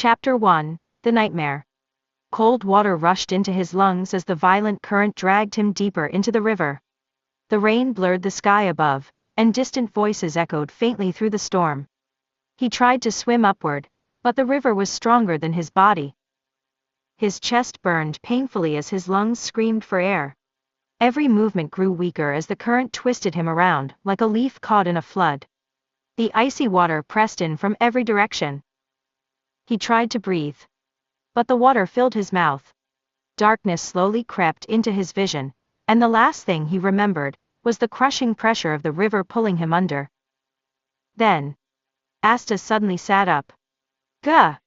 Chapter 1, The Nightmare. Cold water rushed into his lungs as the violent current dragged him deeper into the river. The rain blurred the sky above, and distant voices echoed faintly through the storm. He tried to swim upward, but the river was stronger than his body. His chest burned painfully as his lungs screamed for air. Every movement grew weaker as the current twisted him around, like a leaf caught in a flood. The icy water pressed in from every direction. He tried to breathe, but the water filled his mouth. Darkness slowly crept into his vision, and the last thing he remembered was the crushing pressure of the river pulling him under. Then, Asta suddenly sat up. Gah!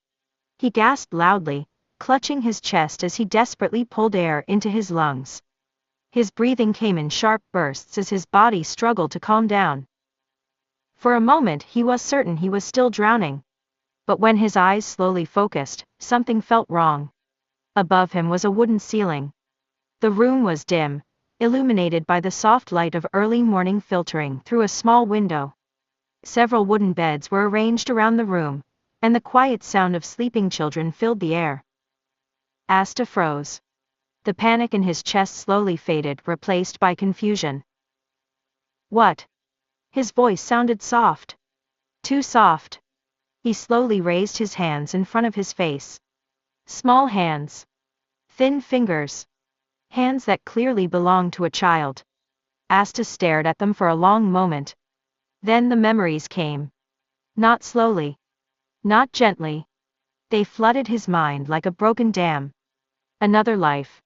He gasped loudly, clutching his chest as he desperately pulled air into his lungs. His breathing came in sharp bursts as his body struggled to calm down. For a moment he was certain he was still drowning. But when his eyes slowly focused, something felt wrong. Above him was a wooden ceiling. The room was dim, illuminated by the soft light of early morning filtering through a small window. Several wooden beds were arranged around the room, and the quiet sound of sleeping children filled the air. Asta froze. The panic in his chest slowly faded, replaced by confusion. What? His voice sounded soft. Too soft. He slowly raised his hands in front of his face. Small hands. Thin fingers. Hands that clearly belonged to a child. Asta stared at them for a long moment. Then the memories came. Not slowly. Not gently. They flooded his mind like a broken dam. Another life.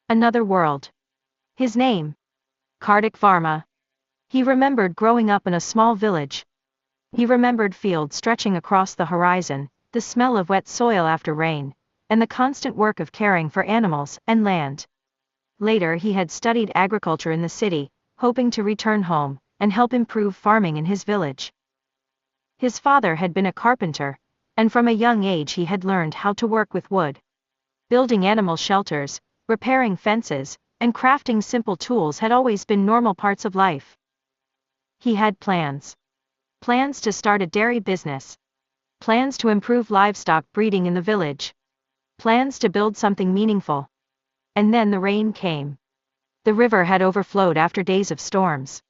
Another world. His name. Kartik Varma. He remembered growing up in a small village. He remembered fields stretching across the horizon, the smell of wet soil after rain, and the constant work of caring for animals and land. Later he had studied agriculture in the city, hoping to return home and help improve farming in his village. His father had been a carpenter, and from a young age he had learned how to work with wood. Building animal shelters, repairing fences, and crafting simple tools had always been normal parts of life. He had plans. Plans to start a dairy business. Plans to improve livestock breeding in the village. Plans to build something meaningful. And then the rain came. The river had overflowed after days of storms.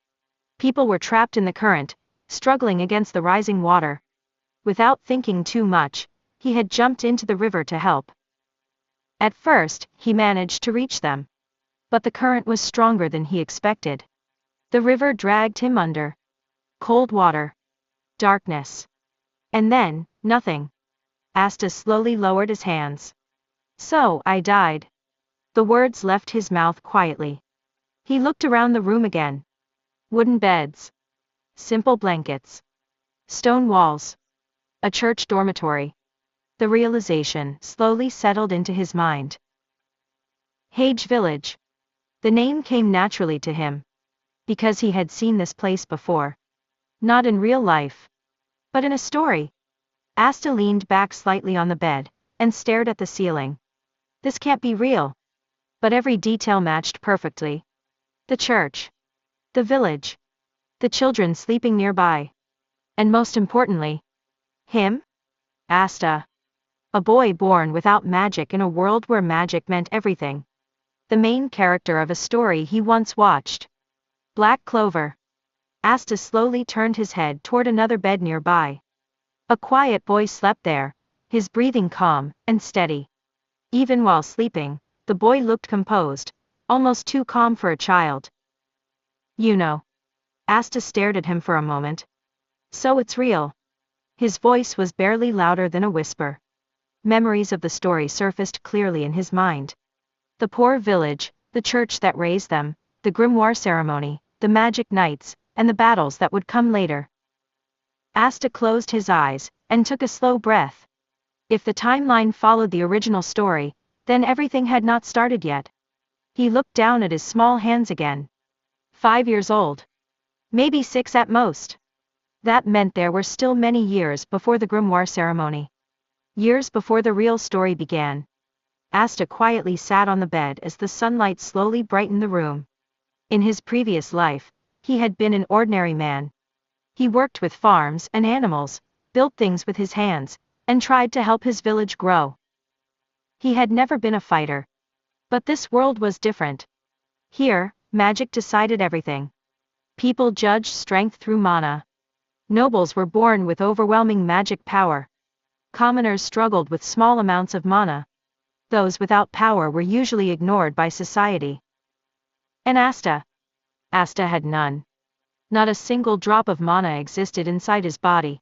People were trapped in the current, struggling against the rising water. Without thinking too much, he had jumped into the river to help. At first, he managed to reach them. But the current was stronger than he expected. The river dragged him under. Cold water. Darkness. And then, nothing. Asta slowly lowered his hands. So, I died. The words left his mouth quietly. He looked around the room again. Wooden beds. Simple blankets. Stone walls. A church dormitory. The realization slowly settled into his mind. Hage Village. The name came naturally to him. Because he had seen this place before. Not in real life. But in a story. Asta leaned back slightly on the bed, and stared at the ceiling. This can't be real. But every detail matched perfectly. The church. The village. The children sleeping nearby. And most importantly, him? Asta. A boy born without magic in a world where magic meant everything. The main character of a story he once watched. Black Clover. Asta slowly turned his head toward another bed nearby. A quiet boy slept there, his breathing calm and steady. Even while sleeping, the boy looked composed, almost too calm for a child. You know. Asta stared at him for a moment. So it's real. His voice was barely louder than a whisper. Memories of the story surfaced clearly in his mind. The poor village, the church that raised them, the grimoire ceremony, the magic nights, and the battles that would come later. Asta closed his eyes, and took a slow breath. If the timeline followed the original story, then everything had not started yet. He looked down at his small hands again. 5 years old. Maybe 6 at most. That meant there were still many years before the grimoire ceremony. Years before the real story began. Asta quietly sat on the bed as the sunlight slowly brightened the room. In his previous life, he had been an ordinary man. He worked with farms and animals, built things with his hands, and tried to help his village grow. He had never been a fighter. But this world was different. Here, magic decided everything. People judged strength through mana. Nobles were born with overwhelming magic power. Commoners struggled with small amounts of mana. Those without power were usually ignored by society. And Asta? Asta had none. Not a single drop of mana existed inside his body.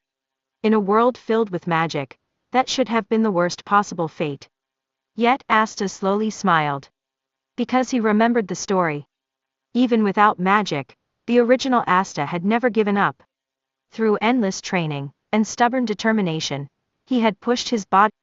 In a world filled with magic, that should have been the worst possible fate. Yet Asta slowly smiled. Because he remembered the story. Even without magic, the original Asta had never given up. Through endless training, and stubborn determination, he had pushed his body